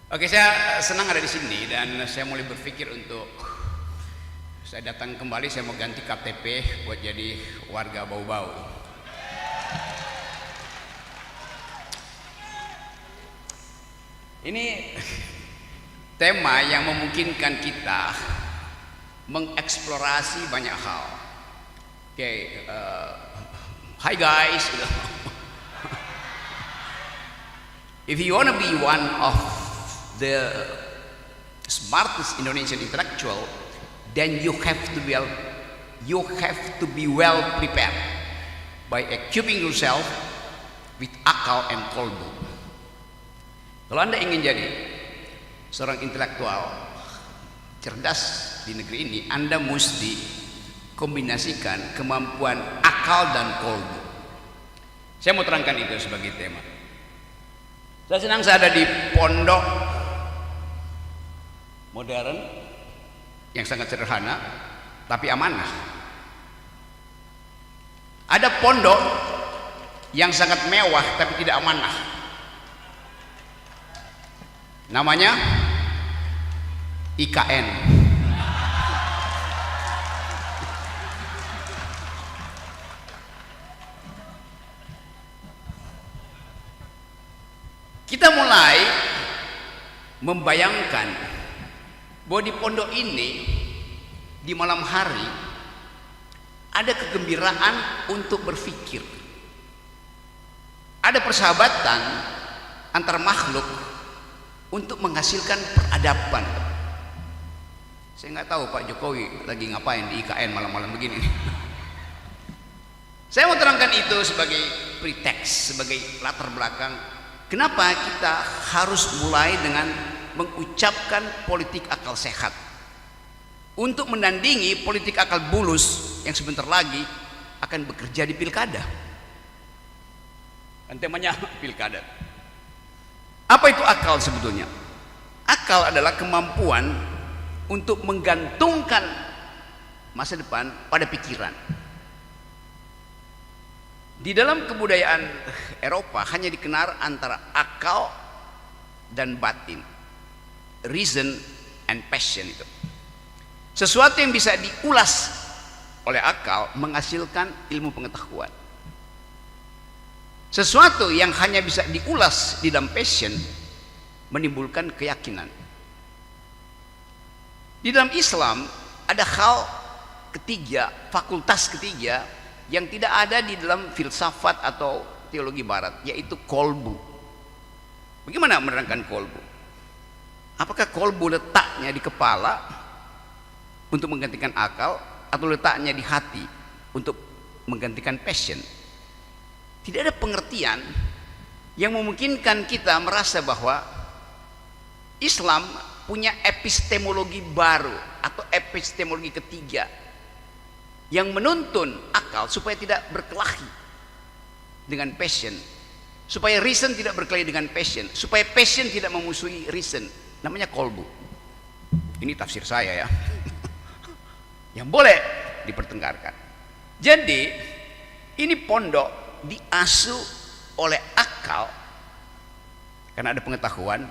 Oke, saya senang ada di sini dan saya mulai berpikir untuk saya datang kembali. Saya mau ganti KTP buat jadi warga Bau-Bau. Ini tema yang memungkinkan kita mengeksplorasi banyak hal. Oke, hi guys. If you want to be one of the smartest Indonesian intellectual, then you have to be well prepared by equipping yourself with akal and kolbu. Kalau Anda ingin jadi seorang intelektual cerdas di negeri ini, Anda mesti kombinasikan kemampuan akal dan kolbu. Saya mau terangkan itu sebagai tema. Saya senang saya ada di pondok modern yang sangat sederhana tapi amanah. Ada pondok yang sangat mewah tapi tidak amanah. Namanya IKN. Kita mulai membayangkan bahwa di pondok ini di malam hari ada kegembiraan untuk berpikir, ada persahabatan antar makhluk untuk menghasilkan peradaban. Saya nggak tahu Pak Jokowi lagi ngapain di IKN malam-malam begini. Saya mau terangkan itu sebagai pretext, sebagai latar belakang kenapa kita harus mulai dengan mengucapkan politik akal sehat untuk menandingi politik akal bulus yang sebentar lagi akan bekerja di pilkada. Dan temanya pilkada. Apa itu akal sebetulnya? Akal adalah kemampuan untuk menggantungkan masa depan pada pikiran. Di dalam kebudayaan Eropa hanya dikenal antara akal dan batin, reason and passion. Itu sesuatu yang bisa diulas oleh akal menghasilkan ilmu pengetahuan. Sesuatu yang hanya bisa diulas di dalam passion menimbulkan keyakinan. Di dalam Islam ada hal ketiga, fakultas ketiga yang tidak ada di dalam filsafat atau teologi barat, yaitu kolbu. Bagaimana menerangkan kolbu? Apakah kolbu letaknya di kepala untuk menggantikan akal atau letaknya di hati untuk menggantikan passion? Tidak ada pengertian yang memungkinkan kita merasa bahwa Islam punya epistemologi baru atau epistemologi ketiga yang menuntun akal supaya tidak berkelahi dengan passion, supaya reason tidak berkelahi dengan passion, supaya passion tidak memusuhi reason. Namanya kolbu. Ini tafsir saya ya yang boleh dipertengkarkan. Jadi ini pondok diasuh oleh akal karena ada pengetahuan,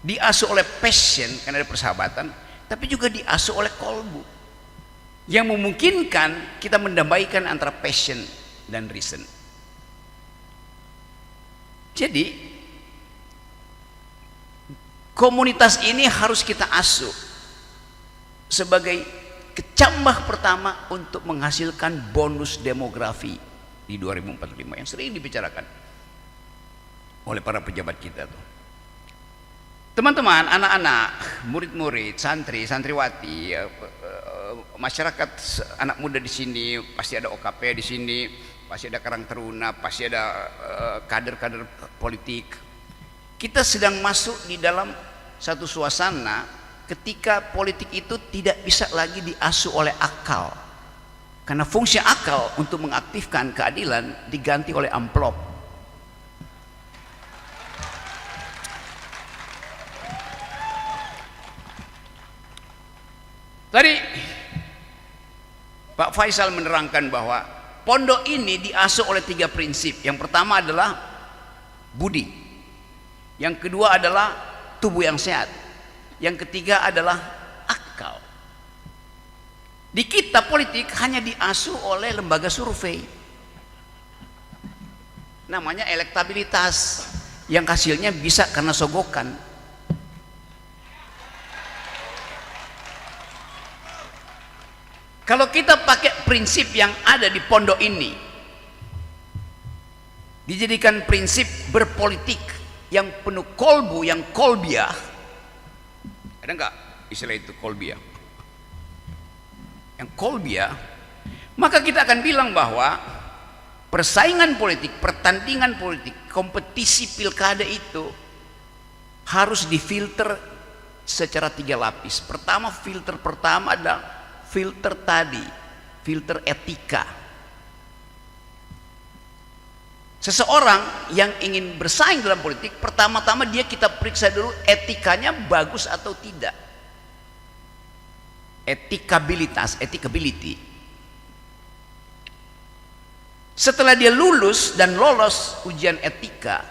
diasuh oleh passion karena ada persahabatan, tapi juga diasuh oleh kolbu yang memungkinkan kita mendamaikan antara passion dan reason. Jadi komunitas ini harus kita asuh sebagai kecambah pertama untuk menghasilkan bonus demografi di 2045 yang sering dibicarakan oleh para pejabat kita tuh. Teman-teman, anak-anak, murid-murid, santri, santriwati, masyarakat anak muda di sini, pasti ada OKP di sini, pasti ada Karang Taruna, pasti ada kader-kader politik. Kita sedang masuk di dalam satu suasana ketika politik itu tidak bisa lagi diasuh oleh akal, karena fungsi akal untuk mengaktifkan keadilan diganti oleh amplop. Tadi Pak Faisal menerangkan bahwa pondok ini diasuh oleh 3 prinsip. Yang pertama adalah budi, yang kedua adalah tubuh yang sehat. Yang ketiga adalah akal. Di kita politik hanya diasuh oleh lembaga survei, namanya elektabilitas, yang hasilnya bisa karena sogokan. Kalau kita pakai prinsip yang ada di pondok ini, dijadikan prinsip berpolitik yang penuh kolbu, yang kolbiah. Ada enggak istilah itu, kolbiah? Yang kolbiah, maka kita akan bilang bahwa persaingan politik, pertandingan politik, kompetisi pilkada itu harus difilter secara 3 lapis. Pertama, filter pertama adalah filter tadi, filter etika. Seseorang yang ingin bersaing dalam politik, pertama-tama dia kita periksa dulu etikanya bagus atau tidak. Etikabilitas, etikability. Setelah dia lulus dan lolos ujian etika,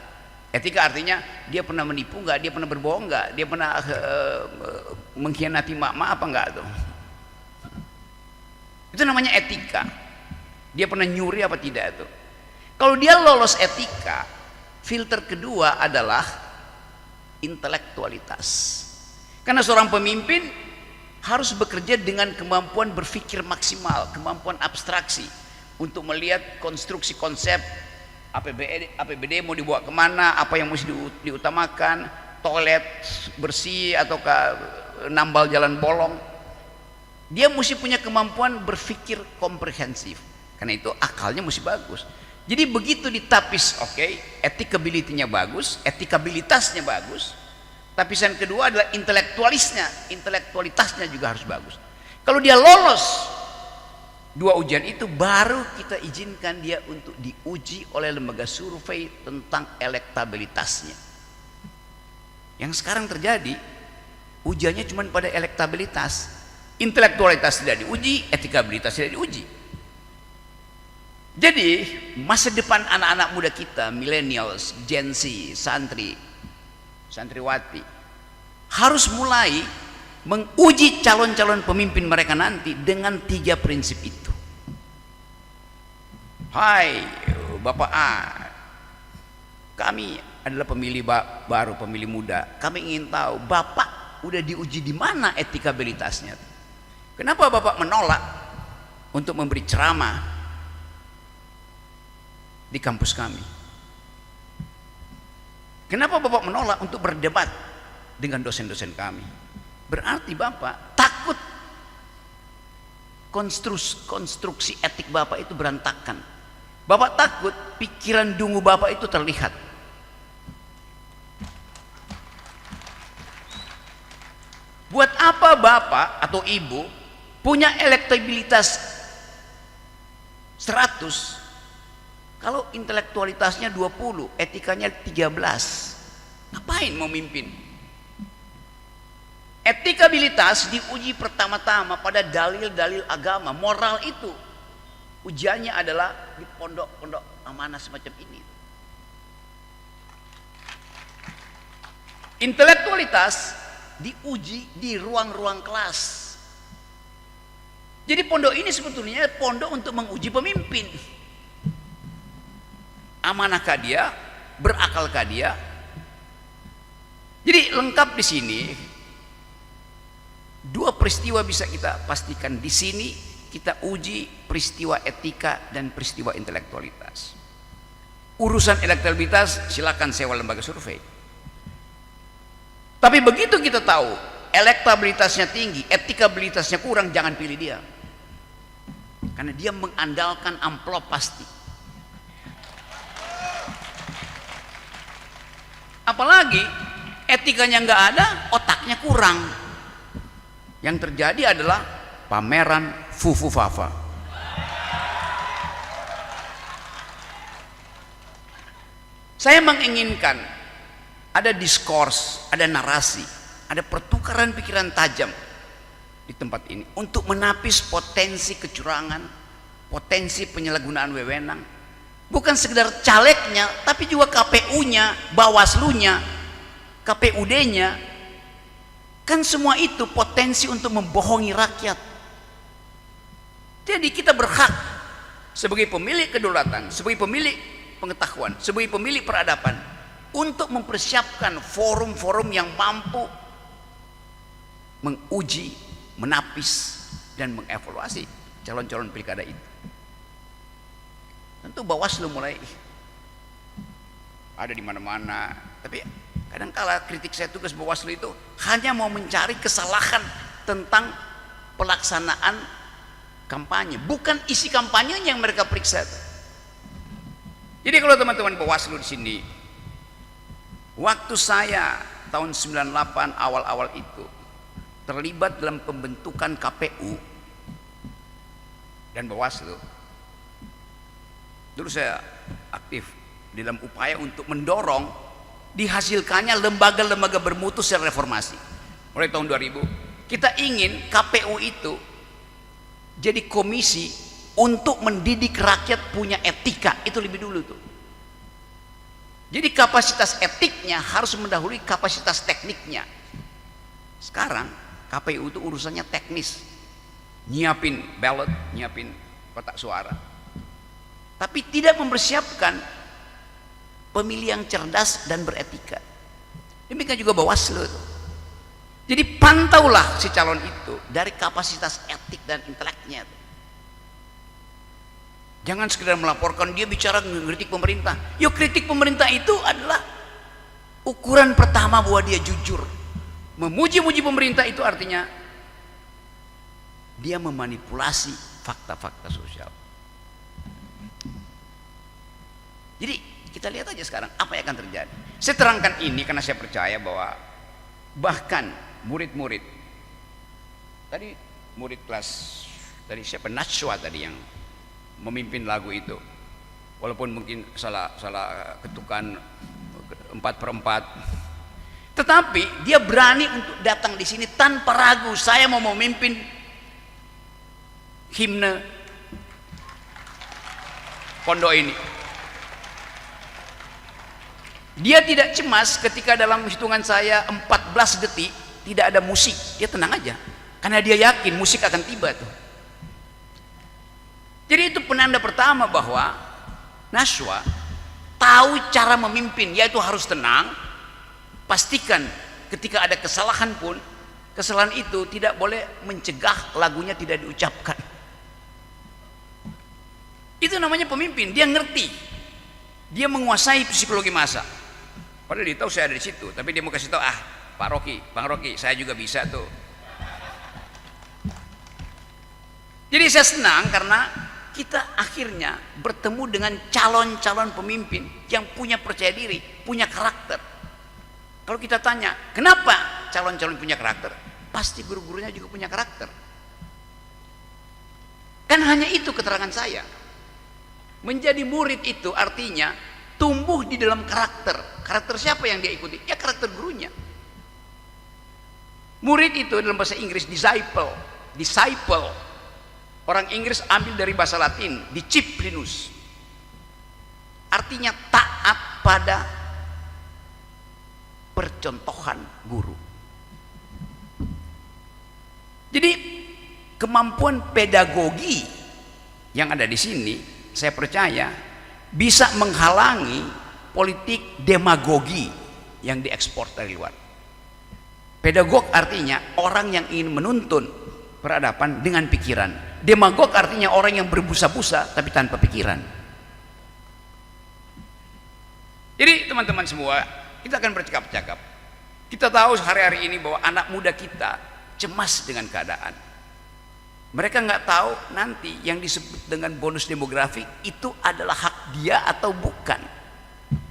etika artinya dia pernah menipu nggak, dia pernah berbohong nggak, dia pernah mengkhianati mak-mak apa enggak tuh. Itu namanya etika. Dia pernah nyuri apa tidak itu. Kalau dia lolos etika, filter kedua adalah intelektualitas. Karena seorang pemimpin harus bekerja dengan kemampuan berpikir maksimal, kemampuan abstraksi untuk melihat konstruksi konsep APBD mau dibawa kemana, apa yang mesti diutamakan, toilet bersih ataukah nambal jalan bolong. Dia mesti punya kemampuan berpikir komprehensif. Karena itu akalnya mesti bagus. Jadi begitu ditapis, etikability-nya bagus, etikabilitasnya bagus. Tapisan kedua adalah intelektualitasnya juga harus bagus. Kalau dia lolos 2 ujian itu, baru kita izinkan dia untuk diuji oleh lembaga survei tentang elektabilitasnya. Yang sekarang terjadi, ujiannya cuma pada elektabilitas. Intelektualitas tidak diuji, etikabilitas tidak diuji. Jadi masa depan anak-anak muda kita, millennials, Gen Z, santriwati, harus mulai menguji calon-calon pemimpin mereka nanti dengan 3 prinsip itu. Hai Bapak A, kami adalah pemilih baru, pemilih muda. Kami ingin tahu Bapak udah diuji di mana etikabilitasnya. Kenapa Bapak menolak untuk memberi ceramah di kampus kami? Kenapa Bapak menolak untuk berdebat dengan dosen-dosen kami? Berarti Bapak takut konstruksi etik Bapak itu berantakan. Bapak takut pikiran dungu Bapak itu terlihat. Buat apa Bapak atau Ibu punya elektabilitas 100 kalau intelektualitasnya 20, etikanya 13? Ngapain mau mimpin? Etikabilitas diuji pertama-tama pada dalil-dalil agama. Moral itu ujiannya adalah di pondok-pondok amanah semacam ini. Intelektualitas diuji di ruang-ruang kelas. Jadi pondok ini sebetulnya pondok untuk menguji pemimpin. Amanahkah dia? Berakalkah dia? Jadi lengkap di sini. 2 peristiwa bisa kita pastikan di sini. Kita uji peristiwa etika dan peristiwa intelektualitas. Urusan elektabilitas silakan sewa lembaga survei. Tapi begitu kita tahu elektabilitasnya tinggi, etikabilitasnya kurang, jangan pilih dia. Karena dia mengandalkan amplop pasti. Apalagi etikanya nggak ada, otaknya kurang. Yang terjadi adalah pameran fufu fafa. Saya menginginkan ada diskurs, ada narasi, ada pertukaran pikiran tajam di tempat ini untuk menapis potensi kecurangan, potensi penyalahgunaan wewenang. Bukan sekedar calegnya, tapi juga KPU-nya, Bawaslu-nya. KPUD-nya, kan semua itu potensi untuk membohongi rakyat. Jadi kita berhak sebagai pemilik kedaulatan, sebagai pemilik pengetahuan, sebagai pemilik peradaban untuk mempersiapkan forum-forum yang mampu menguji, menapis dan mengevaluasi calon-calon pilkada itu. Tentu Bawaslu mulai ada di mana-mana, tapi kadang-kala kritik saya tugas Bawaslu itu hanya mau mencari kesalahan tentang pelaksanaan kampanye, bukan isi kampanye yang mereka periksa. Jadi kalau teman-teman Bawaslu di sini, waktu saya tahun 98 awal-awal itu terlibat dalam pembentukan KPU dan Bawaslu, dulu saya aktif dalam upaya untuk mendorong dihasilkannya lembaga-lembaga bermutu secara reformasi. Mulai tahun 2000 kita ingin KPU itu jadi komisi untuk mendidik rakyat punya etika, itu lebih dulu tuh. Jadi kapasitas etiknya harus mendahului kapasitas tekniknya. Sekarang KPU itu urusannya teknis, nyiapin ballot, nyiapin kotak suara, tapi tidak mempersiapkan pemilih yang cerdas dan beretika. Demikian juga Bawaslu. Jadi pantaulah si calon itu dari kapasitas etik dan inteleknya. Jangan sekedar melaporkan dia bicara ngeritik pemerintah. Yuk, kritik pemerintah itu adalah ukuran pertama bahwa dia jujur. Memuji-muji pemerintah itu artinya dia memanipulasi fakta-fakta sosial. Jadi kita lihat aja sekarang apa yang akan terjadi. Saya terangkan ini karena saya percaya bahwa bahkan murid-murid tadi, murid kelas tadi siapa, Najwa tadi yang memimpin lagu itu, walaupun mungkin salah ketukan 4/4, tetapi dia berani untuk datang di sini tanpa ragu, saya mau memimpin himne pondok ini. Dia tidak cemas ketika dalam hitungan saya 14 detik tidak ada musik, dia tenang aja karena dia yakin musik akan tiba tuh. Jadi itu penanda pertama bahwa Najwa tahu cara memimpin, yaitu harus tenang, pastikan ketika ada kesalahan pun kesalahan itu tidak boleh mencegah lagunya tidak diucapkan. Itu namanya pemimpin, dia ngerti, dia menguasai psikologi massa. Padahal dia tahu saya ada di situ, tapi dia mau kasih tahu, Pak Rocky, Bang Rocky, saya juga bisa tuh. Jadi saya senang karena kita akhirnya bertemu dengan calon-calon pemimpin yang punya percaya diri, punya karakter. Kalau kita tanya, kenapa calon-calon punya karakter? Pasti guru-gurunya juga punya karakter. Kan hanya itu keterangan saya. Menjadi murid itu artinya tumbuh di dalam karakter. Karakter siapa yang dia ikuti? Ya karakter gurunya. Murid itu dalam bahasa Inggris disciple. Orang Inggris ambil dari bahasa Latin, disciplinus. Artinya taat pada percontohan guru. Jadi kemampuan pedagogi yang ada di sini, saya percaya bisa menghalangi politik demagogi yang diekspor dari luar. Pedagog artinya orang yang ingin menuntun peradaban dengan pikiran. Demagog artinya orang yang berbusa-busa tapi tanpa pikiran. Jadi teman-teman semua, kita akan bercakap-cakap. Kita tahu hari-hari ini bahwa anak muda kita cemas dengan keadaan. Mereka nggak tahu nanti yang disebut dengan bonus demografi itu adalah hak dia atau bukan.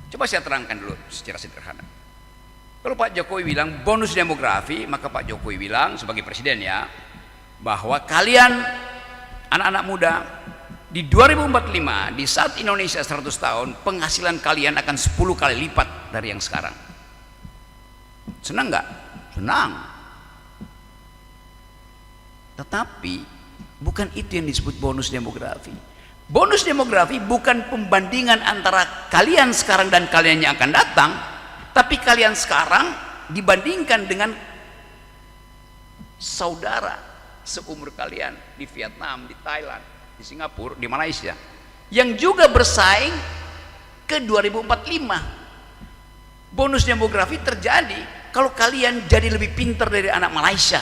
Coba saya terangkan dulu secara sederhana. Kalau Pak Jokowi bilang bonus demografi, maka Pak Jokowi bilang sebagai presiden ya, bahwa kalian anak-anak muda di 2045, di saat Indonesia 100 tahun, penghasilan kalian akan 10 kali lipat dari yang sekarang. Senang nggak? Senang. Tetapi bukan itu yang disebut bonus demografi. Bonus demografi bukan pembandingan antara kalian sekarang dan kalian yang akan datang, Tapi kalian sekarang dibandingkan dengan saudara seumur kalian di Vietnam, di Thailand, di Singapura, di Malaysia, yang juga bersaing ke 2045. Bonus demografi terjadi kalau kalian jadi lebih pintar dari anak Malaysia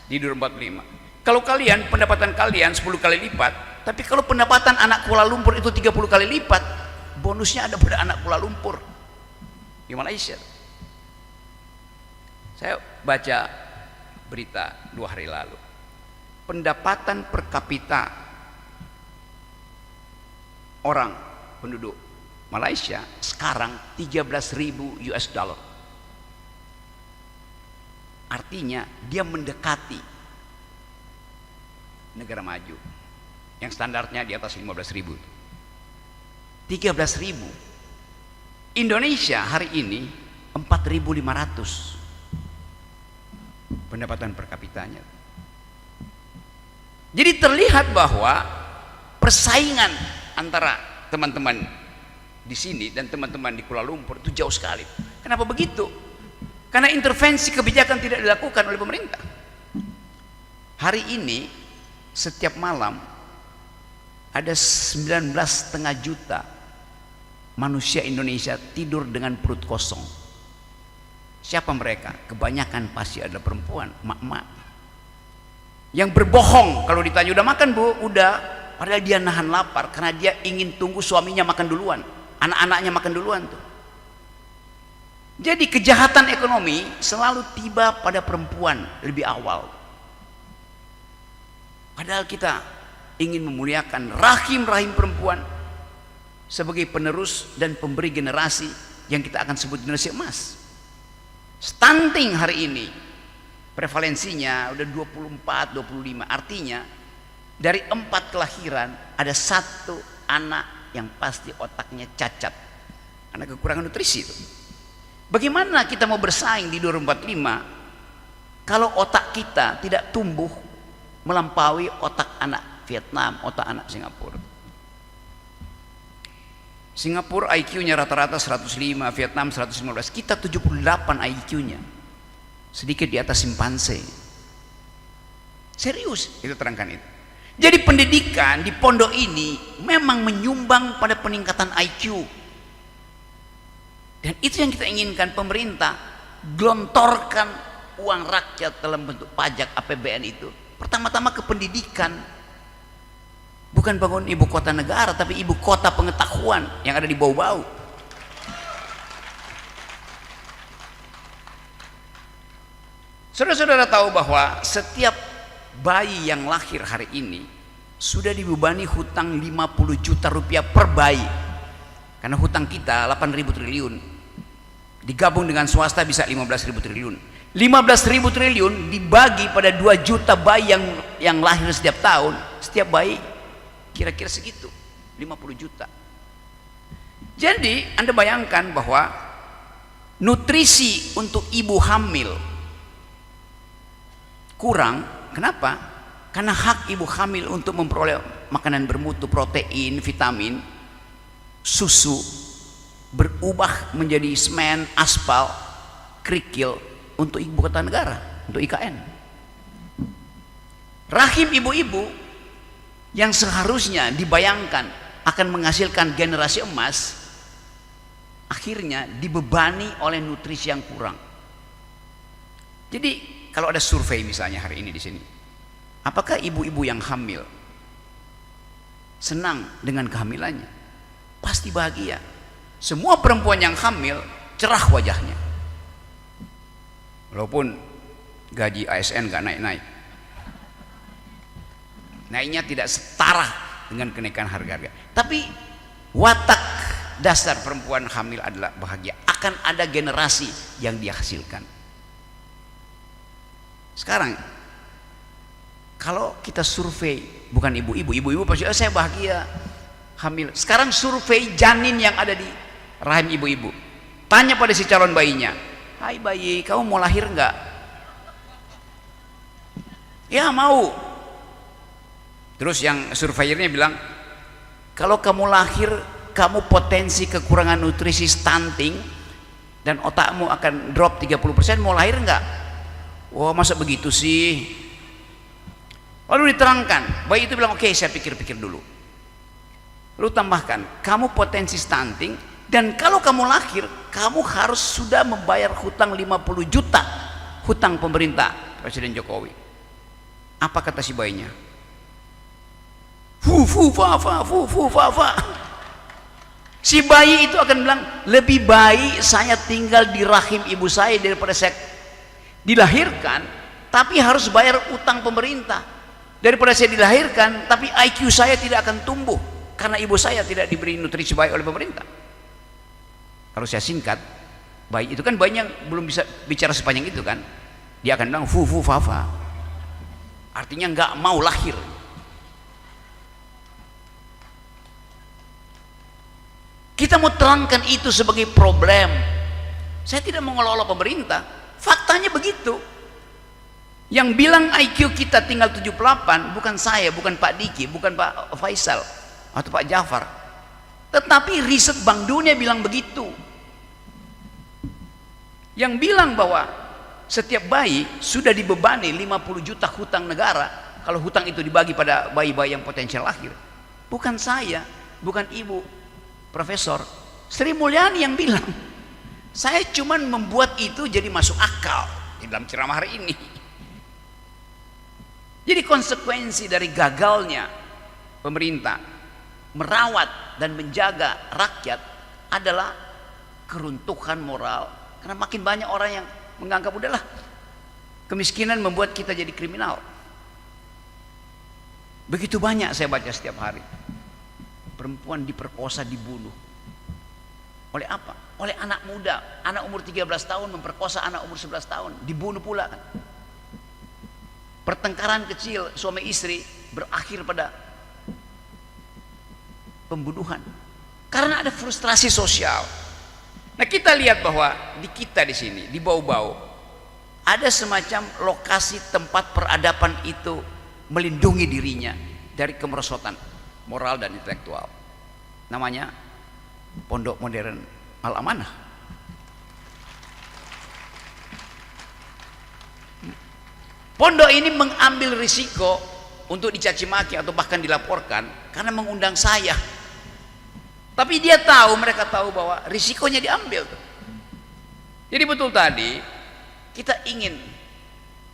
di 2045. Kalau kalian, pendapatan kalian 10 kali lipat, tapi kalau pendapatan anak Kuala Lumpur itu 30 kali lipat, bonusnya ada pada anak Kuala Lumpur di Malaysia. Saya baca berita 2 hari lalu, pendapatan per kapita orang penduduk Malaysia sekarang 13.000 US dollar. Artinya dia mendekati negara maju yang standarnya di atas 15.000. 13.000. Indonesia hari ini 4.500 pendapatan per kapitanya. Jadi terlihat bahwa persaingan antara teman-teman di sini dan teman-teman di Kuala Lumpur itu jauh sekali. Kenapa begitu? Karena intervensi kebijakan tidak dilakukan oleh pemerintah. Hari ini setiap malam ada 19,5 juta manusia Indonesia tidur dengan perut kosong. Siapa mereka? Kebanyakan pasti adalah perempuan, mak-mak, yang berbohong kalau ditanya udah makan bu, udah, padahal dia nahan lapar karena dia ingin tunggu suaminya makan duluan, anak-anaknya makan duluan tuh. Jadi kejahatan ekonomi selalu tiba pada perempuan lebih awal. Padahal kita ingin memuliakan rahim-rahim perempuan sebagai penerus dan pemberi generasi yang kita akan sebut generasi emas. Stunting hari ini prevalensinya udah 24-25, artinya dari 4 kelahiran ada 1 anak yang pasti otaknya cacat, anak kekurangan nutrisi itu. Bagaimana kita mau bersaing di 2045 kalau otak kita tidak tumbuh melampaui otak anak Vietnam, otak anak Singapura? Singapura IQ-nya rata-rata 105, Vietnam 115, kita 78 IQ-nya, sedikit di atas simpanse. Serius itu terangkan itu. Jadi pendidikan di pondok ini memang menyumbang pada peningkatan IQ, dan itu yang kita inginkan. Pemerintah gelontorkan uang rakyat dalam bentuk pajak APBN itu pertama-tama ke pendidikan. Bukan bangun ibu kota negara, tapi ibu kota pengetahuan yang ada di bau-bau. Saudara-saudara tahu bahwa setiap bayi yang lahir hari ini sudah dibebani hutang 50 juta rupiah per bayi. Karena hutang kita 8.000 triliun. Digabung dengan swasta bisa 15.000 triliun. 15.000 triliun dibagi pada 2 juta bayi yang lahir setiap tahun. Setiap bayi kira-kira segitu, 50 juta. Jadi Anda bayangkan bahwa nutrisi untuk ibu hamil kurang. Kenapa? Karena hak ibu hamil untuk memperoleh makanan bermutu, protein, vitamin, susu berubah menjadi semen, aspal, kerikil untuk ibu kota negara, untuk IKN. Rahim ibu-ibu yang seharusnya dibayangkan akan menghasilkan generasi emas, akhirnya dibebani oleh nutrisi yang kurang. Jadi kalau ada survei misalnya hari ini di sini, apakah ibu-ibu yang hamil senang dengan kehamilannya? Pasti bahagia. Semua perempuan yang hamil cerah wajahnya, walaupun gaji ASN gak naik-naik. Naiknya tidak setara dengan kenaikan harga-harga, tapi watak dasar perempuan hamil adalah bahagia. Akan ada generasi yang dia hasilkan. Sekarang kalau kita survei, bukan ibu-ibu pasti saya bahagia hamil. Sekarang survei janin yang ada di rahim ibu-ibu, tanya pada si calon bayinya, hai bayi, kamu mau lahir enggak? Ya mau. Terus yang surveyornya bilang, kalau kamu lahir kamu potensi kekurangan nutrisi stunting dan otakmu akan drop 30%, mau lahir enggak? Wah, masa begitu sih? Lalu diterangkan, bayi itu bilang, oke, saya pikir-pikir dulu. Lalu tambahkan, kamu potensi stunting, dan kalau kamu lahir, kamu harus sudah membayar hutang 50 juta, hutang pemerintah Presiden Jokowi. Apa kata si bayinya? Fa. Si bayi itu akan bilang, lebih baik saya tinggal di rahim ibu saya daripada saya dilahirkan tapi harus bayar utang pemerintah, daripada saya dilahirkan tapi IQ saya tidak akan tumbuh karena ibu saya tidak diberi nutrisi baik oleh pemerintah. Kalau saya singkat, bayi itu kan bayi yang belum bisa bicara sepanjang itu kan, dia akan bilang fa, artinya nggak mau lahir. Kita mau terangkan itu sebagai problem. Saya tidak mau ngelolok pemerintah, faktanya begitu. Yang bilang IQ kita tinggal 78 bukan saya, bukan Pak Diki, bukan Pak Faisal atau Pak Jafar, tetapi riset Bank Dunia bilang begitu. Yang bilang bahwa setiap bayi sudah dibebani 50 juta hutang negara kalau hutang itu dibagi pada bayi-bayi yang potensial lahir. Bukan saya, bukan Ibu Profesor Sri Mulyani yang bilang. Saya cuman membuat itu jadi masuk akal di dalam ceramah hari ini. Jadi konsekuensi dari gagalnya pemerintah merawat dan menjaga rakyat adalah keruntuhan moral, karena makin banyak orang yang menganggap udahlah, kemiskinan membuat kita jadi kriminal. Begitu banyak saya baca setiap hari perempuan diperkosa, dibunuh. Oleh apa? Oleh anak muda, anak umur 13 tahun memperkosa anak umur 11 tahun, dibunuh pula kan. Pertengkaran kecil suami istri berakhir pada pembunuhan karena ada frustrasi sosial. Nah, kita lihat bahwa di kita di sini di Bau-Bau ada semacam lokasi tempat peradaban itu melindungi dirinya dari kemerosotan moral dan intelektual. Namanya Pondok Modern Al-Amanah. Pondok ini mengambil risiko untuk dicaci maki atau bahkan dilaporkan karena mengundang saya. Tapi dia tahu, mereka tahu bahwa risikonya diambil tuh. Jadi betul tadi kita ingin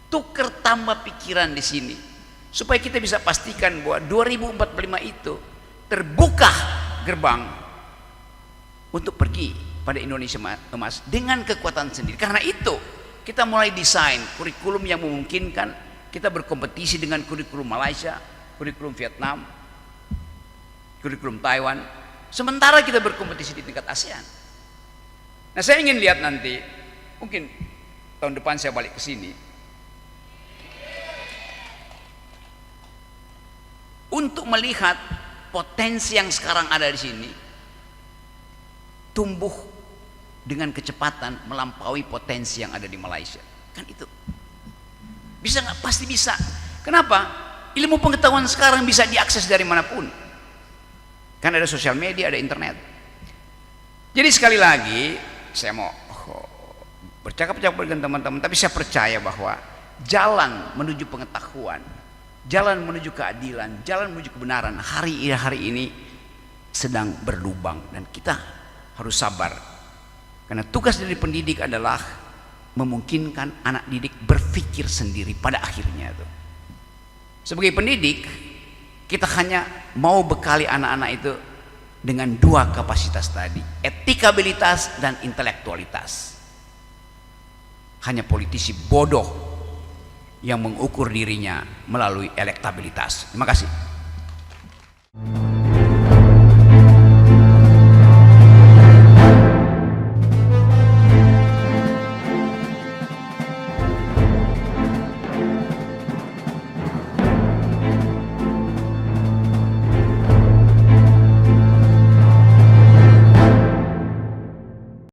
tukar tambah pikiran di sini supaya kita bisa pastikan bahwa 2045 itu terbuka gerbang untuk pergi pada Indonesia emas dengan kekuatan sendiri. Karena itu kita mulai desain kurikulum yang memungkinkan kita berkompetisi dengan kurikulum Malaysia, kurikulum Vietnam, kurikulum Taiwan, sementara kita berkompetisi di tingkat ASEAN. Nah, saya ingin lihat nanti, mungkin tahun depan saya balik ke sini untuk melihat potensi yang sekarang ada di sini tumbuh dengan kecepatan melampaui potensi yang ada di Malaysia. Kan itu bisa nggak? Pasti bisa. Kenapa? Ilmu pengetahuan sekarang bisa diakses dari manapun, kan ada sosial media, ada internet. Jadi sekali lagi saya mau bercakap-cakap dengan teman-teman, tapi saya percaya bahwa jalan menuju pengetahuan, jalan menuju keadilan, jalan menuju kebenaran hari ini sedang berlubang, dan kita harus sabar. Karena tugas dari pendidik adalah memungkinkan anak didik berpikir sendiri pada akhirnya tuh. Sebagai pendidik, kita hanya mau bekali anak-anak itu dengan dua kapasitas tadi, etikabilitas dan intelektualitas. Hanya politisi bodoh yang mengukur dirinya melalui elektabilitas. Terima kasih.